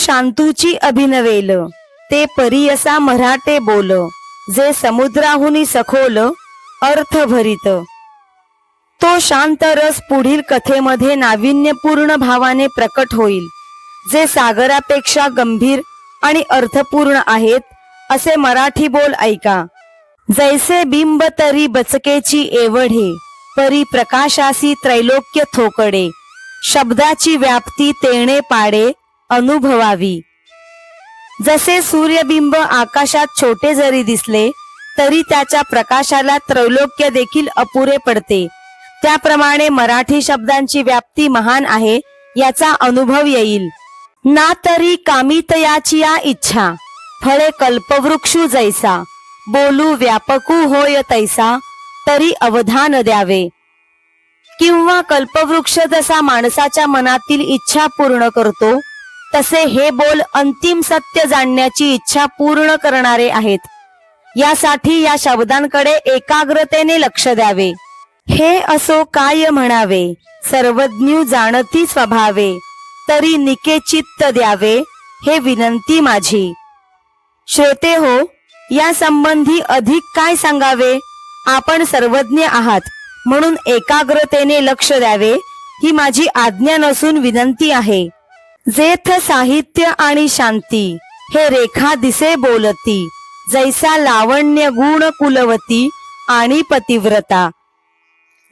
शांतूची अभिनवेल, ते परियसा मराठे बोल, जे समुद्राहुनी सखोल अर्थ भरित. तो शांत रस पुढील कथेमध्ये नाविन्यपूर्ण भावाने प्रकट होईल, जे सागरापेक्षा गंभीर आणि अर्थपूर्ण आहेत. असे मराठी बोल ऐका. जैसे बिंब तरी बचकेची एवढे, परी प्रकाशासी त्रैलोक्य थोकडे. शब्दाची व्याप्ती तेणे पाडे अनुभवावी. जसे सूर्यबिंब आकाशात छोटे जरी दिसले तरी त्याच्या प्रकाशाला त्रैलोक्य देखील अपुरे पडते, त्याप्रमाणे मराठी शब्दांची व्याप्ती महान आहे याचा अनुभव येईल. ना तरी कामितयाची या इच्छा, फळे कल्पवृक्षू जैसा. बोलू व्यापकू होय तैसा, तरी अवधान द्यावे. किंवा कल्पवृक्ष जसा माणसाच्या मनातील इच्छा पूर्ण करतो, तसे हे बोल अंतिम सत्य जाणण्याची इच्छा पूर्ण करणारे आहेत. यासाठी या शब्दांकडे एकाग्रतेने लक्ष द्यावे. हे असो काय म्हणावे, सर्वज्ञ जाणती स्वभावे. तरी निके चित्त द्यावे, हे विनंती माझी. श्रोते हो, या संबंधी अधिक काय सांगावे. आपण सर्वज्ञ आहात, म्हणून एकाग्रतेने लक्ष द्यावे ही माझी आज्ञा नसून विनंती आहे. जेथ साहित्य आणि शांती, हे रेखा दिसे बोलती. जैसा लावण्य गुण कुलवती आणि पतिव्रता.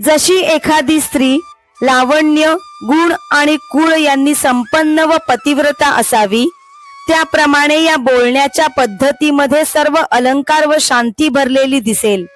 जशी एखादी स्त्री लावण्य, गुण आणि कुळ यांनी संपन्न व पतिव्रता असावी, त्याप्रमाणे या बोलण्याच्या पद्धतीमध्ये सर्व अलंकार व शांती भरलेली दिसेल.